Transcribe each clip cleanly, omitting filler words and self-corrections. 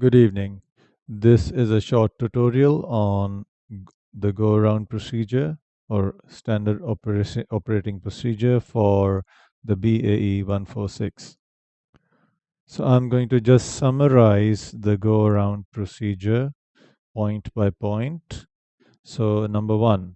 Good evening. This is a short tutorial on the go around procedure or standard operating procedure for the BAE 146. So I'm going to just summarize the go around procedure point by point. So number one,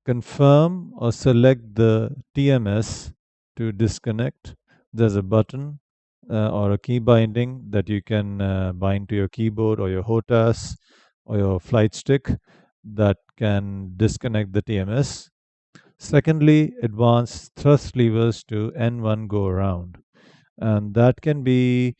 confirm or select the TMS to disconnect. There's a button or a key binding that you can bind to your keyboard or your HOTAS or your flight stick that can disconnect the TMS. Secondly, advance thrust levers to N1 go around, and that can be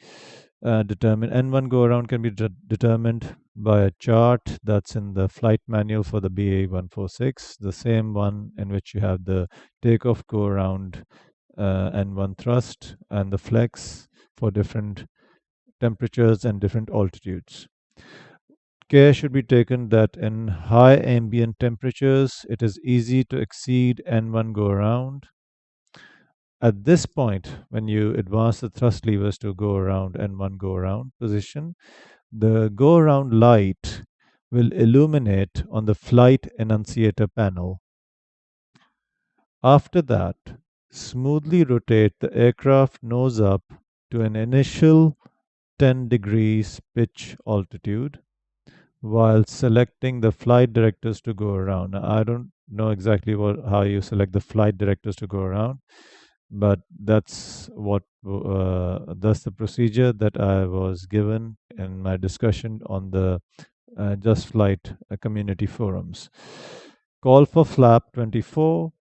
determined. N1 go around can be determined by a chart that's in the flight manual for the BA 146, the same one in which you have the takeoff go around N1 thrust and the flex for different temperatures and different altitudes. Care should be taken that in high ambient temperatures, it is easy to exceed N1 go around. At this point, when you advance the thrust levers to go around N1 go around position, the go around light will illuminate on the flight annunciator panel. After that, smoothly rotate the aircraft nose up to an initial 10 degrees pitch altitude while selecting the flight directors to go around. Now, I don't know exactly how you select the flight directors to go around, but that's the procedure that I was given in my discussion on the Justflight community forums. Call for flap 24.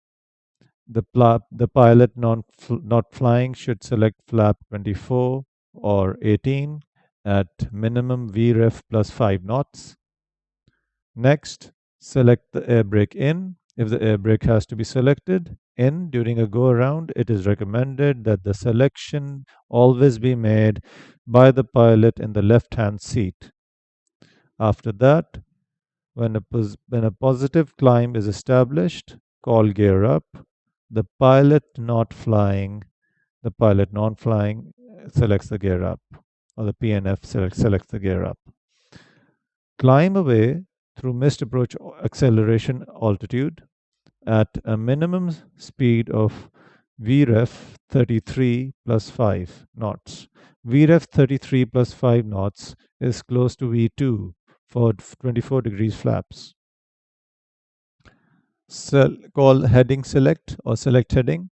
The pilot not flying should select flap 24 or 18 at minimum VREF plus 5 knots. Next, select the air brake in. If the air brake has to be selected in during a go around, it is recommended that the selection always be made by the pilot in the left hand seat. After that, when a positive climb is established, call gear up. The pilot not flying, the pilot non flying selects the gear up, or the PNF selects the gear up. Climb away through missed approach acceleration altitude at a minimum speed of VREF 33 plus 5 knots. VREF 33 plus 5 knots is close to V2 for 24 degrees flaps. Call heading select or select heading,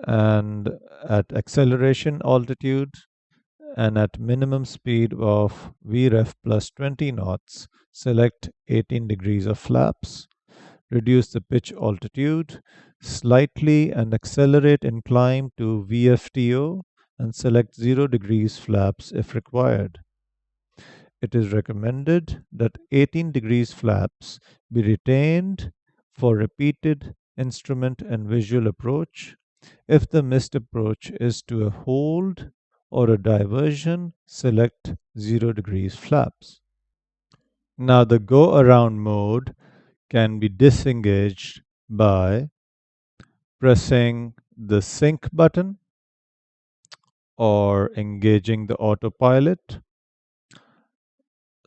and at acceleration altitude and at minimum speed of VREF plus 20 knots, select 18 degrees of flaps. Reduce the pitch altitude slightly and accelerate in climb to VFTO and select 0 degrees flaps if required. It is recommended that 18 degrees flaps be retained for repeated instrument and visual approach. If the missed approach is to a hold or a diversion, select 0 degrees flaps. Now the go around mode can be disengaged by pressing the sync button or engaging the autopilot,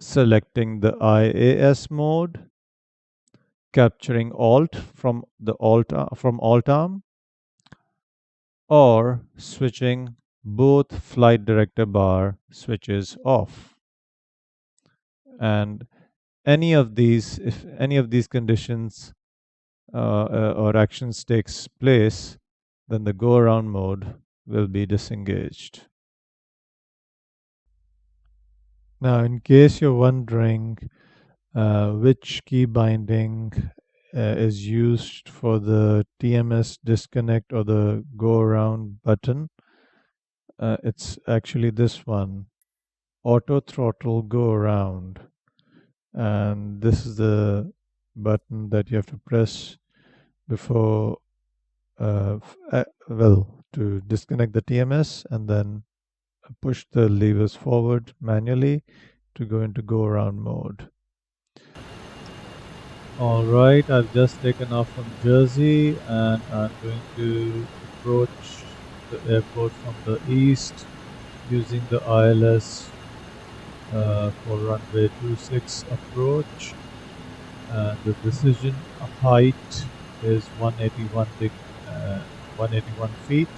selecting the IAS mode, capturing alt from alt arm, or switching both flight director bar switches off. And if any of these conditions or actions takes place, then the go around mode will be disengaged. Now, in case you're wondering which key binding is used for the TMS disconnect or the go around button, it's actually this one, auto throttle go around. And this is the button that you have to press before to disconnect the TMS, and then push the levers forward manually to go into go around mode. All right, I've just taken off from Jersey and I'm going to approach the airport from the east using the ILS for runway 26 approach. The decision height is 181 feet,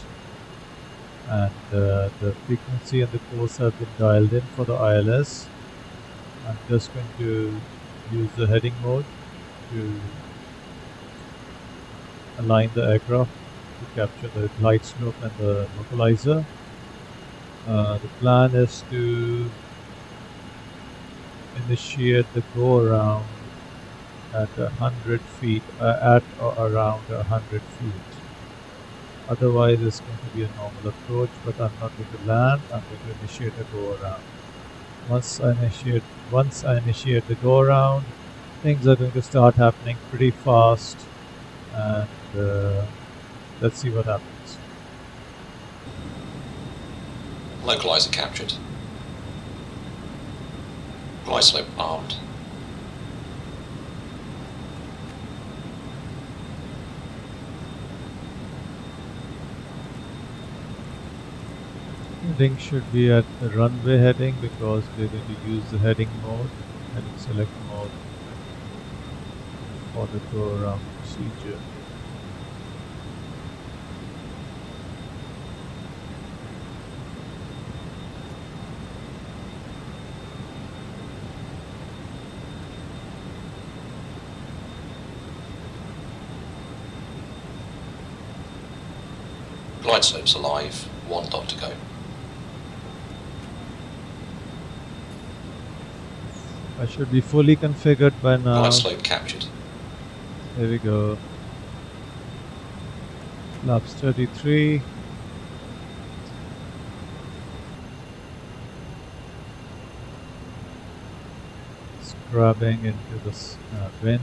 and the frequency and the course have been dialed in for the ILS. I'm just going to use the heading mode to align the aircraft to capture the glide slope and the localizer. The plan is to initiate the go around at 100 feet, at or around 100 feet. Otherwise, it's going to be a normal approach, but I'm not going to land. I'm going to initiate a go around. Once I initiate the go around, things are going to start happening pretty fast, and let's see what happens. Localizer captured. Glide slope armed. Heading should be at the runway heading because we're going to use the heading mode, heading select mode for the go around procedure. Glide slopes alive, 1 dot to go. I should be fully configured by now. Glide slope captured. There we go. Flaps 33. Scrubbing into the wind.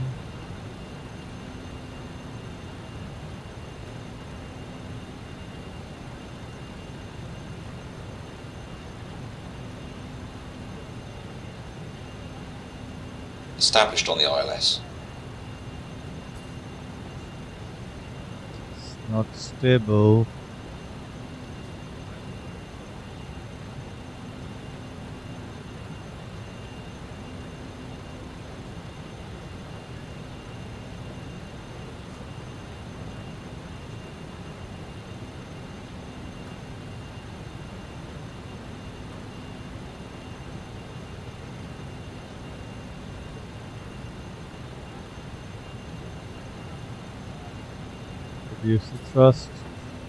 Established on the ILS. It's not stable. Reduce the thrust,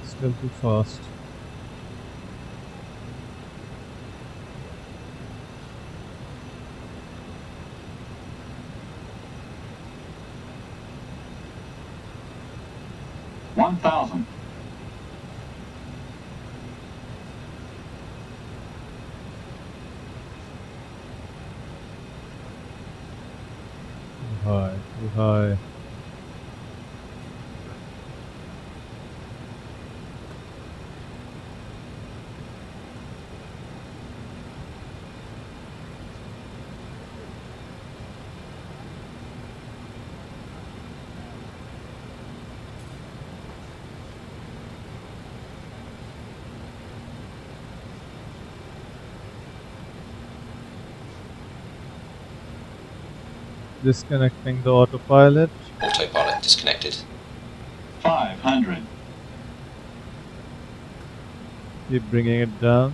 still too fast. $1,000. Too high, too high. Disconnecting the autopilot. Autopilot disconnected. 500. Keep bringing it down.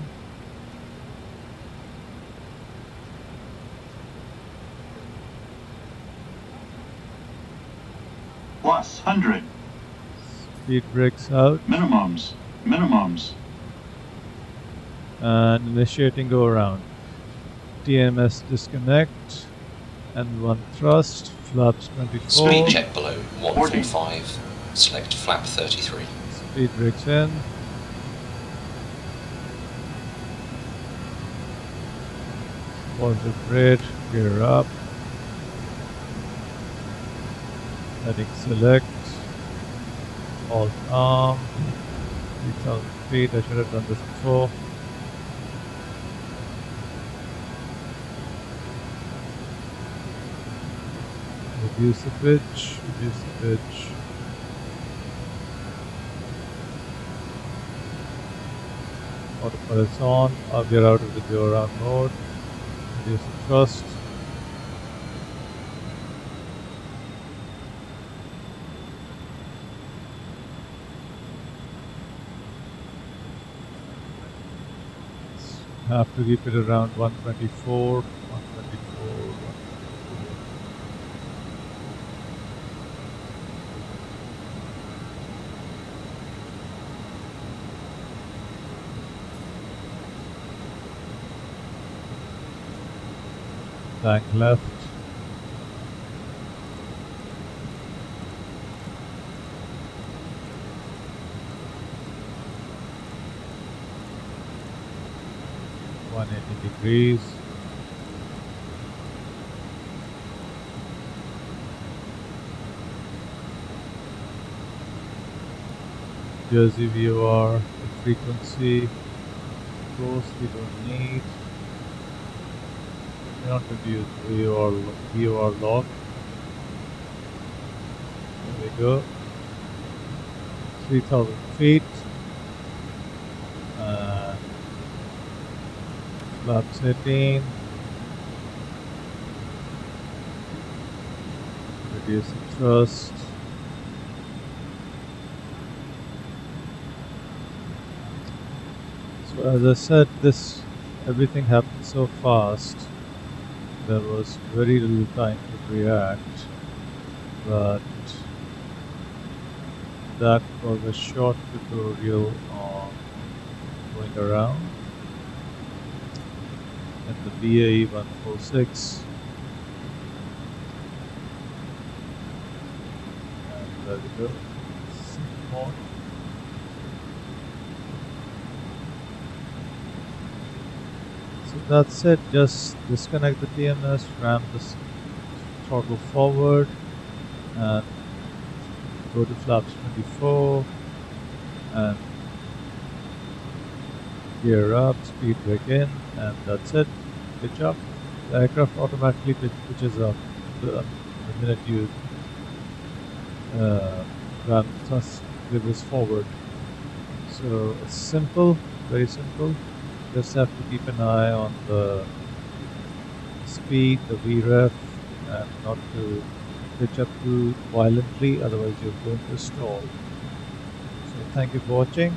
Plus 100. Speed brakes out. Minimums. Minimums. And initiating go around. TMS disconnect. And 1 thrust. Flaps 24. Speed check below 145. Select flap 33. Speed brakes in. Positive rate. Gear up. Heading select. Alt arm. 3000 feet. I should have done this before. Reduce the pitch. Reduce the pitch. Autopilot's on. We are out of the go around mode. Reduce the thrust. Have to keep it around 124, 124, 124. Bank left. Degrees. Jersey VOR, the frequency, course we don't need. We don't have to use VOR log. There we go. 3,000 feet. Flap setting. Reduce the thrust. So as I said, everything happened so fast. There was very little time to react, but that was a short tutorial on going around in the BAE 146. And there we go. Sync mode. So that's it. Just disconnect the TMS, ram the throttle forward, and go to flaps 24 and gear up, speed brake in, and that's it. Pitch up. The aircraft automatically pitches up the minute you ram the thrust levers forward. So it's simple, very simple. Just have to keep an eye on the speed, the VREF, and not to pitch up too violently, otherwise you're going to stall. So thank you for watching.